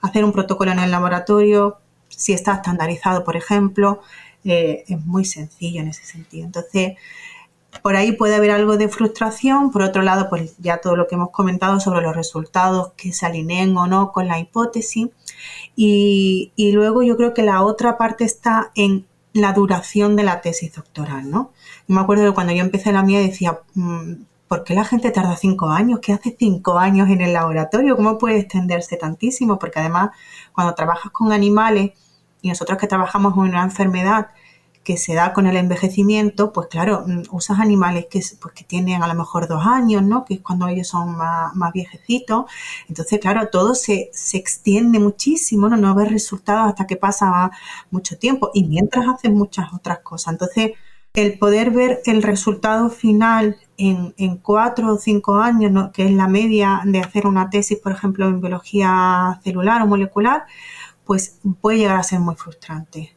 S5: Hacer un protocolo en el laboratorio, si está estandarizado, por ejemplo, es muy sencillo en ese sentido. Entonces, por ahí puede haber algo de frustración. Por otro lado, pues ya todo lo que hemos comentado sobre los resultados que se alineen o no con la hipótesis. Y luego yo creo que la otra parte está en la duración de la tesis doctoral, ¿no? Yo me acuerdo que cuando yo empecé la mía decía, ¿por qué la gente tarda 5 años? ¿Qué hace 5 años en el laboratorio? ¿Cómo puede extenderse tantísimo? Porque además, cuando trabajas con animales y nosotros que trabajamos en una enfermedad que se da con el envejecimiento, pues claro, usas animales que tienen a lo mejor 2 años, ¿no? Que es cuando ellos son más viejecitos. Entonces, claro, todo se extiende muchísimo, ¿no? No ves resultados hasta que pasa mucho tiempo y mientras haces muchas otras cosas. Entonces, el poder ver el resultado final en 4 o 5 años, ¿no? Que es la media de hacer una tesis, por ejemplo, en biología celular o molecular, pues puede llegar a ser muy frustrante.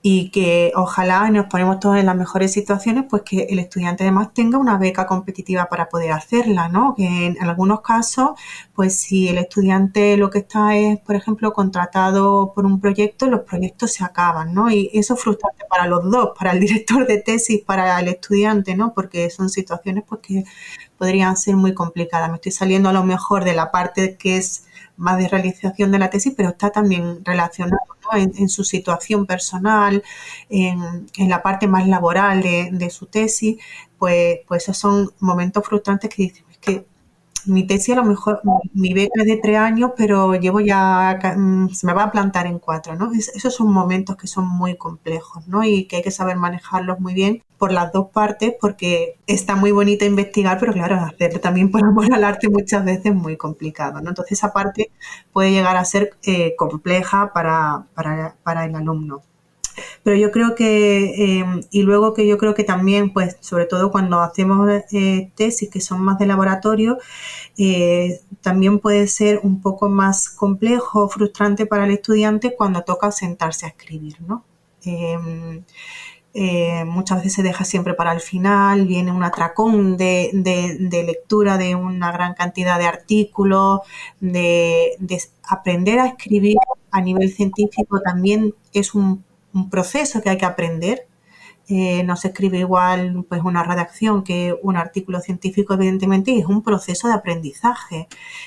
S5: Y que ojalá nos ponemos todos en las mejores situaciones, pues que el estudiante además tenga una beca competitiva para poder hacerla, ¿no? Que en algunos casos, pues si el estudiante lo que está es, por ejemplo, contratado por un proyecto, los proyectos se acaban, ¿no? Y eso es frustrante para los dos, para el director de tesis, para el estudiante, ¿no? Porque son situaciones pues que podrían ser muy complicadas. Me estoy saliendo a lo mejor de la parte que es más de realización de la tesis, pero está también relacionado, ¿no? en su situación personal, en la parte más laboral de su tesis, pues esos son momentos frustrantes que dicen, es que mi tesis a lo mejor, mi beca es de 3 años, pero llevo ya, se me va a plantar en 4, ¿no? Esos son momentos que son muy complejos, ¿no? Y que hay que saber manejarlos muy bien por las dos partes, porque está muy bonito investigar, pero claro, hacerlo también por amor al arte muchas veces es muy complicado, ¿no? Entonces esa parte puede llegar a ser compleja para el alumno. Pero yo creo que, y luego que yo creo que también, pues sobre todo cuando hacemos tesis que son más de laboratorio, también puede ser un poco más complejo, frustrante para el estudiante cuando toca sentarse a escribir, ¿no? Muchas veces se deja siempre para el final, viene un atracón de lectura de una gran cantidad de artículos, de aprender a escribir a nivel científico también es un proceso que hay que aprender. No se escribe igual pues una redacción que un artículo científico, evidentemente, y es un proceso de aprendizaje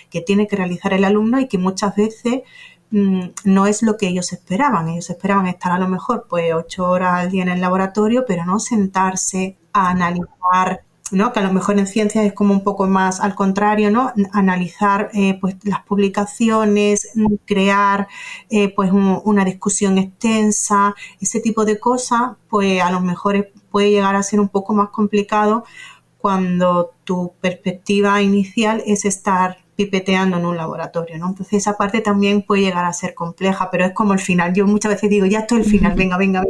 S5: que tiene que realizar el alumno y que muchas veces no es lo que ellos esperaban. Ellos esperaban estar a lo mejor pues 8 horas al día en el laboratorio, pero no sentarse a analizar, ¿no? Que a lo mejor en ciencias es como un poco más al contrario, ¿no? Analizar pues las publicaciones, crear pues una discusión extensa, ese tipo de cosas, pues a lo mejor puede llegar a ser un poco más complicado cuando tu perspectiva inicial es estar pipeteando en un laboratorio, ¿no? Entonces esa parte también puede llegar a ser compleja, pero es como el final. Yo muchas veces digo, ya esto es el final, venga,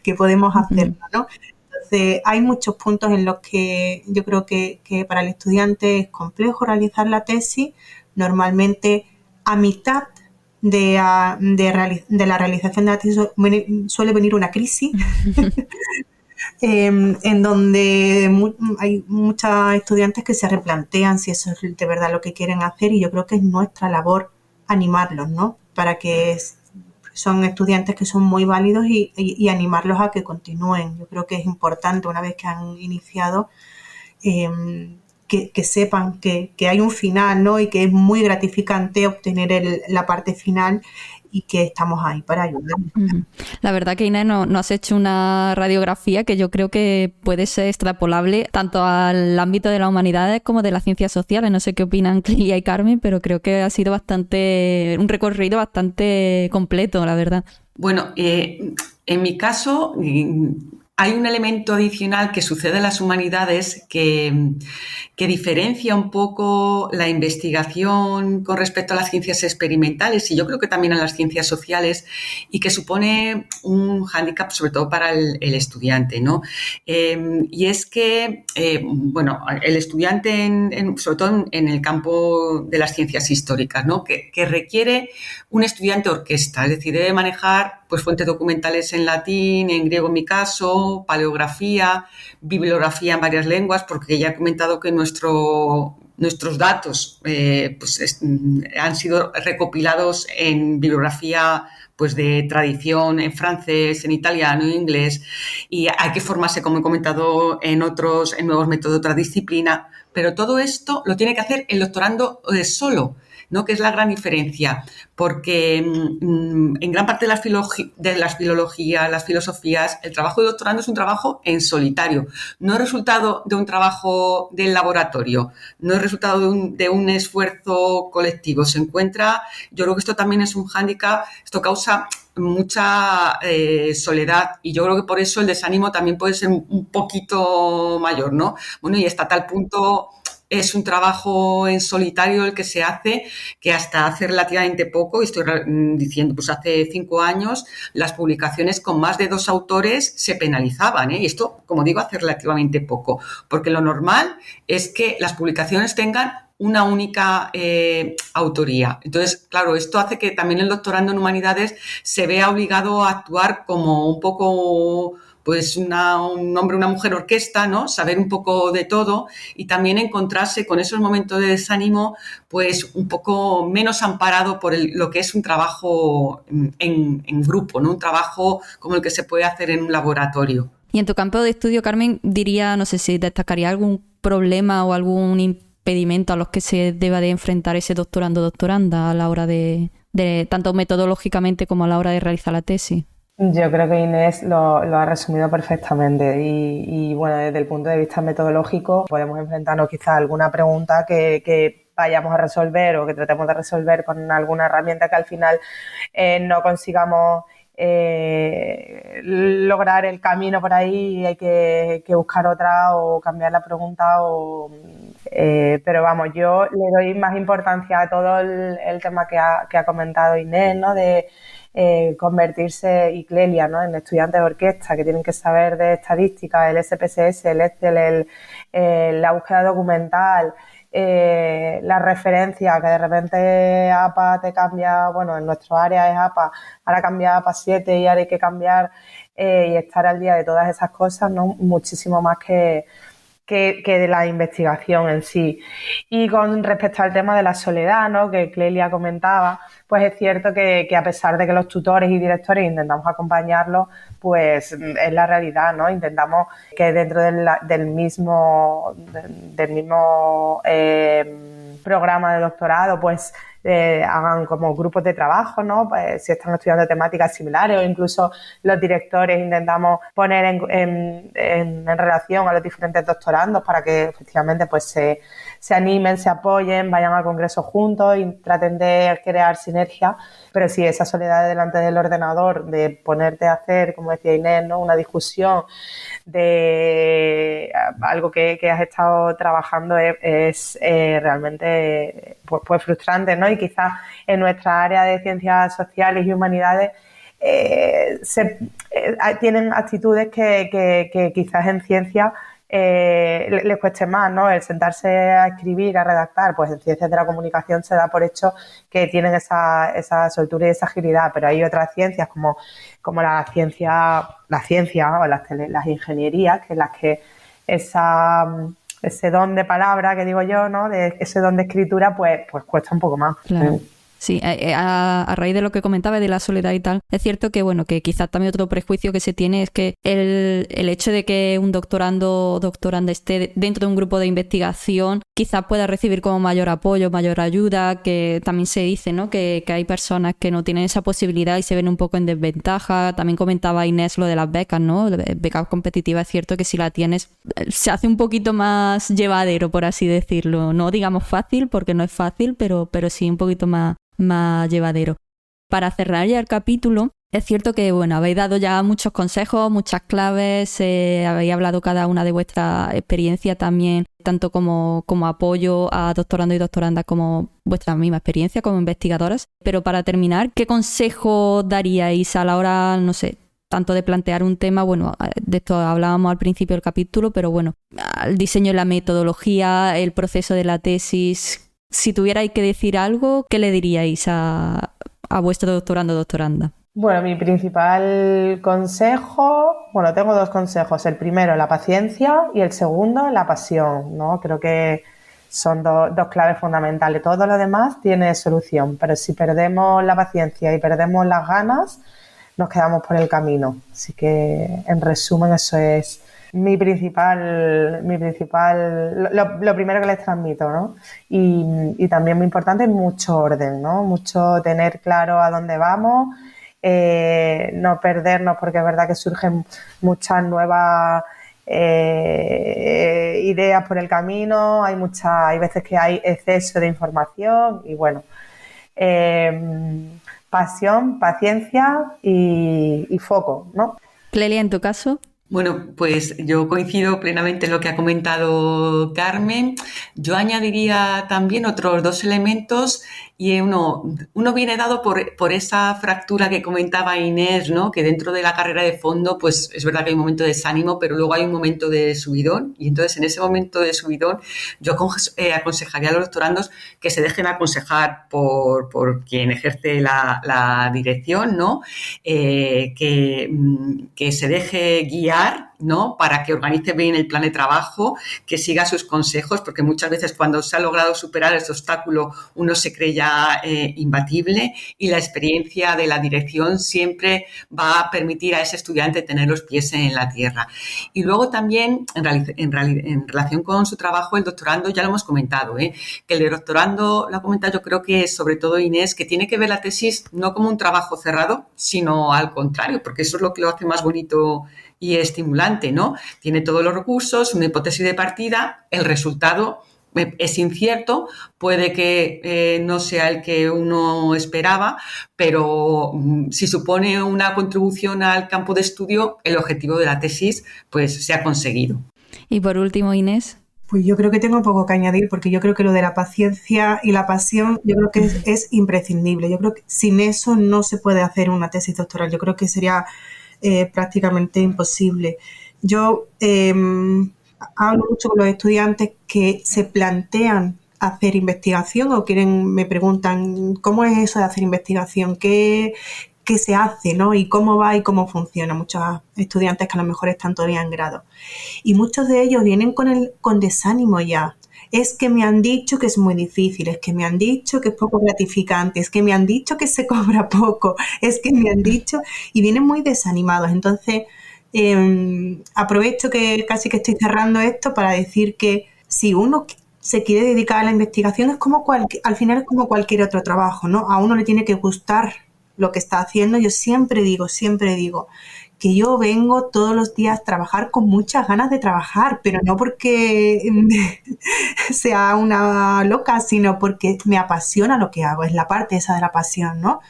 S5: que podemos hacerlo, ¿no? Entonces, hay muchos puntos en los que yo creo que para el estudiante es complejo realizar la tesis. Normalmente, a mitad de la realización de la tesis suele venir una crisis en donde hay muchos estudiantes que se replantean si eso es de verdad lo que quieren hacer, y yo creo que es nuestra labor animarlos, ¿no? Para que son estudiantes que son muy válidos y animarlos a que continúen. Yo creo que es importante, una vez que han iniciado, que sepan que hay un final, ¿no? Y que es muy gratificante obtener la parte final y que estamos ahí para ayudar.
S2: La verdad que, Inés, no has hecho una radiografía que yo creo que puede ser extrapolable tanto al ámbito de las humanidades como de las ciencias sociales. No sé qué opinan Clelia y Carmen, pero creo que ha sido un recorrido bastante completo, la verdad.
S3: Bueno, en mi caso hay un elemento adicional que sucede en las humanidades que diferencia un poco la investigación con respecto a las ciencias experimentales, y yo creo que también a las ciencias sociales, y que supone un hándicap sobre todo para el estudiante, ¿no? Y es que, bueno, el estudiante, sobre todo en el campo de las ciencias históricas, ¿no? Que requiere un estudiante orquesta, es decir, debe manejar pues fuentes documentales en latín, en griego en mi caso, paleografía, bibliografía en varias lenguas, porque ya he comentado que nuestros datos han sido recopilados en bibliografía pues de tradición en francés, en italiano, en inglés, y hay que formarse, como he comentado, en nuevos métodos de otra disciplina, pero todo esto lo tiene que hacer el doctorando solo, ¿no? Que es la gran diferencia, porque en gran parte de las filologías, las filosofías, el trabajo de doctorando es un trabajo en solitario, no es resultado de un trabajo del laboratorio, no es resultado de un esfuerzo colectivo. Yo creo que esto también es un hándicap, esto causa mucha soledad, y yo creo que por eso el desánimo también puede ser un poquito mayor, ¿no? Bueno, y hasta tal punto es un trabajo en solitario el que se hace, que hasta hace relativamente poco, y estoy diciendo, pues hace 5 años, las publicaciones con más de 2 autores se penalizaban, ¿eh? Y esto, como digo, hace relativamente poco, porque lo normal es que las publicaciones tengan una única autoría. Entonces, claro, esto hace que también el doctorando en humanidades se vea obligado a actuar como un poco, pues un hombre, una mujer orquesta, ¿no? Saber un poco de todo y también encontrarse con esos momentos de desánimo, pues un poco menos amparado por lo que es un trabajo en grupo, ¿no? Un trabajo como el que se puede hacer en un laboratorio.
S2: Y en tu campo de estudio, Carmen, diría, no sé si destacaría algún problema o algún impedimento a los que se deba de enfrentar ese doctorando o doctoranda a la hora de tanto metodológicamente como a la hora de realizar la tesis.
S4: Yo creo que Inés lo ha resumido perfectamente y bueno, desde el punto de vista metodológico podemos enfrentarnos quizá a alguna pregunta que vayamos a resolver o que tratemos de resolver con alguna herramienta que al final no consigamos lograr el camino por ahí y hay que buscar otra o cambiar la pregunta pero vamos, yo le doy más importancia a todo el tema que ha comentado Inés, ¿no? De convertirse, y Clelia, ¿no? En estudiantes de orquesta que tienen que saber de estadística, el SPSS, el Excel, la búsqueda documental, la referencia, que de repente APA te cambia, bueno, en nuestro área es APA, ahora cambia APA 7 y ahora hay que cambiar y estar al día de todas esas cosas, ¿no? Muchísimo más que de la investigación en sí. Y con respecto al tema de la soledad, ¿no? Que Clelia comentaba, pues es cierto que a pesar de que los tutores y directores intentamos acompañarlos, pues es la realidad, ¿no? Intentamos que dentro del mismo programa de doctorado, pues hagan como grupos de trabajo, ¿no? Pues si están estudiando temáticas similares o incluso los directores intentamos poner en relación a los diferentes doctorandos para que efectivamente pues se animen, se apoyen, vayan al congreso juntos y traten de crear sinergia. Pero sí, esa soledad delante del ordenador, de ponerte a hacer, como decía Inés, ¿no? Una discusión de algo que has estado trabajando es realmente pues frustrante, ¿no? Y quizás en nuestra área de ciencias sociales y humanidades tienen actitudes que quizás en ciencia les cueste más, ¿no? El sentarse a escribir, a redactar, pues en ciencias de la comunicación se da por hecho que tienen esa soltura y esa agilidad, pero hay otras ciencias como la ciencia o las ingenierías, que en las que ese don de palabra que digo yo, ¿no? De ese don de escritura, pues cuesta un poco más.
S2: Claro. Sí, a raíz de lo que comentaba de la soledad y tal, es cierto que bueno, que quizás también otro prejuicio que se tiene es que el hecho de que un doctorando o doctoranda esté dentro de un grupo de investigación quizás pueda recibir como mayor apoyo, mayor ayuda, que también se dice, ¿no? Que hay personas que no tienen esa posibilidad y se ven un poco en desventaja. También comentaba Inés lo de las becas, ¿no? Becas competitivas, es cierto que si la tienes se hace un poquito más llevadero, por así decirlo. No digamos fácil, porque no es fácil, pero sí un poquito más llevadero. Para cerrar ya el capítulo, es cierto que bueno, habéis dado ya muchos consejos, muchas claves, habéis hablado cada una de vuestra experiencia también, tanto como apoyo a doctorandos y doctorandas como vuestra misma experiencia como investigadoras. Pero para terminar, ¿qué consejo daríais a la hora, no sé, tanto de plantear un tema, bueno, de esto hablábamos al principio del capítulo, pero bueno, el diseño de la metodología, el proceso de la tesis? Si tuvierais que decir algo, ¿qué le diríais a vuestro doctorando o doctoranda?
S4: Bueno, mi principal consejo, bueno, tengo 2 consejos. El primero, la paciencia, y el segundo, la pasión, ¿no? Creo que son dos claves fundamentales. Todo lo demás tiene solución, pero si perdemos la paciencia y perdemos las ganas, nos quedamos por el camino. Así que, en resumen, eso es lo primero que les transmito, ¿no? Y también muy importante, mucho orden, ¿no? Mucho tener claro a dónde vamos, no perdernos, porque es verdad que surgen muchas nuevas ideas por el camino, hay veces que hay exceso de información y bueno, pasión, paciencia y foco, ¿no?
S2: Clelia, en tu caso.
S3: Bueno, pues yo coincido plenamente en lo que ha comentado Carmen. Yo añadiría también otros 2 elementos y uno viene dado por esa fractura que comentaba Inés, ¿no? Que dentro de la carrera de fondo, pues es verdad que hay un momento de desánimo, pero luego hay un momento de subidón y entonces en ese momento de subidón yo aconsejaría a los doctorandos que se dejen aconsejar por quien ejerce la dirección, ¿no? Que se deje guiar, ¿no? Para que organice bien el plan de trabajo, que siga sus consejos, porque muchas veces cuando se ha logrado superar ese obstáculo uno se cree ya imbatible y la experiencia de la dirección siempre va a permitir a ese estudiante tener los pies en la tierra. Y luego también, en relación con su trabajo, el doctorando, ya lo hemos comentado, que el doctorando, lo ha comentado yo creo que sobre todo Inés, que tiene que ver la tesis no como un trabajo cerrado, sino al contrario, porque eso es lo que lo hace más bonito y estimulante, ¿no? Tiene todos los recursos, una hipótesis de partida, el resultado es incierto, puede que no sea el que uno esperaba, pero si supone una contribución al campo de estudio, el objetivo de la tesis pues se ha conseguido.
S2: Y por último, Inés.
S5: Pues yo creo que tengo poco que añadir, porque yo creo que lo de la paciencia y la pasión, yo creo que es imprescindible. Yo creo que sin eso no se puede hacer una tesis doctoral. Yo creo que sería prácticamente imposible. Yo hablo mucho con los estudiantes que se plantean hacer investigación o me preguntan ¿cómo es eso de hacer investigación? ¿Qué se hace, ¿no? Y cómo va y cómo funciona. Muchos estudiantes que a lo mejor están todavía en grado. Y muchos de ellos vienen con desánimo ya. Es que me han dicho que es muy difícil, es que me han dicho que es poco gratificante, es que me han dicho que se cobra poco, es que me han dicho... Y vienen muy desanimados. Entonces, aprovecho que casi que estoy cerrando esto para decir que si uno se quiere dedicar a la investigación, es como al final es como cualquier otro trabajo, ¿no? A uno le tiene que gustar lo que está haciendo. Yo siempre digo que yo vengo todos los días a trabajar con muchas ganas de trabajar, pero no porque sea una loca, sino porque me apasiona lo que hago, es la parte esa de la pasión, ¿no?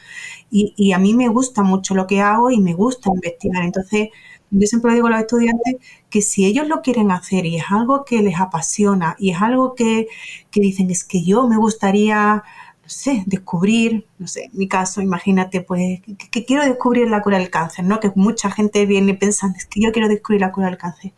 S5: Y a mí me gusta mucho lo que hago y me gusta investigar. Entonces, yo siempre digo a los estudiantes que si ellos lo quieren hacer y es algo que les apasiona y es algo que dicen, es que yo me gustaría... no sé, descubrir, no sé, en mi caso, imagínate, pues, que quiero descubrir la cura del cáncer, ¿no? Que mucha gente viene pensando, es que yo quiero descubrir la cura del cáncer.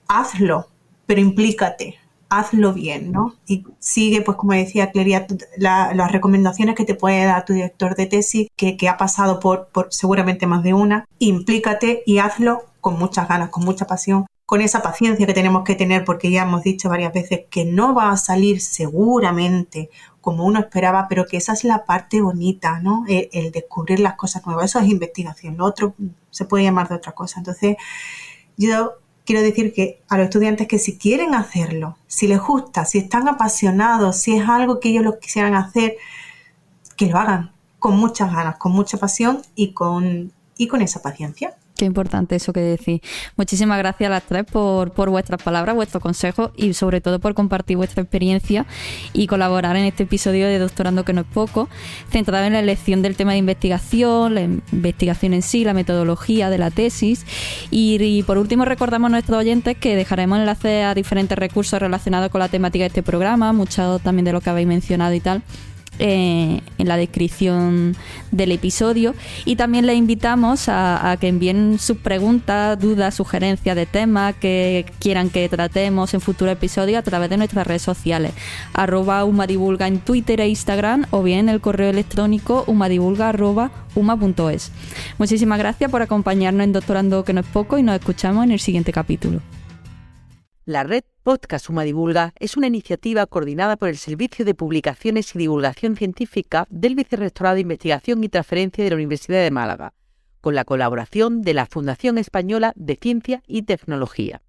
S5: Hazlo, pero implícate, hazlo bien, ¿no? Y sigue, pues, como decía Clelia, las recomendaciones que te puede dar tu director de tesis, que ha pasado por seguramente más de una. Implícate y hazlo con muchas ganas, con mucha pasión, con esa paciencia que tenemos que tener, porque ya hemos dicho varias veces que no va a salir seguramente como uno esperaba, pero que esa es la parte bonita, ¿no? El descubrir las cosas nuevas. Eso es investigación, lo otro se puede llamar de otra cosa. Entonces, yo quiero decir que a los estudiantes que si quieren hacerlo, si les gusta, si están apasionados, si es algo que ellos lo quisieran hacer, que lo hagan con muchas ganas, con mucha pasión y con esa paciencia.
S2: Qué importante eso que decís. Muchísimas gracias a las tres por vuestras palabras, vuestros consejos y sobre todo por compartir vuestra experiencia y colaborar en este episodio de Doctorando que no es poco, centrado en la elección del tema de investigación, la investigación en sí, la metodología de la tesis y por último recordamos a nuestros oyentes que dejaremos enlaces a diferentes recursos relacionados con la temática de este programa, mucho también de lo que habéis mencionado y tal, en la descripción del episodio y también les invitamos a que envíen sus preguntas, dudas, sugerencias de temas que quieran que tratemos en futuros episodios a través de nuestras redes sociales @umadivulga en Twitter e Instagram o bien el correo electrónico umadivulga@uma.es. Muchísimas gracias por acompañarnos en Doctorando que no es poco y nos escuchamos en el siguiente capítulo.
S6: La red Podcast UmaDivulga es una iniciativa coordinada por el Servicio de Publicaciones y Divulgación Científica del Vicerrectorado de Investigación y Transferencia de la Universidad de Málaga, con la colaboración de la Fundación Española de Ciencia y Tecnología.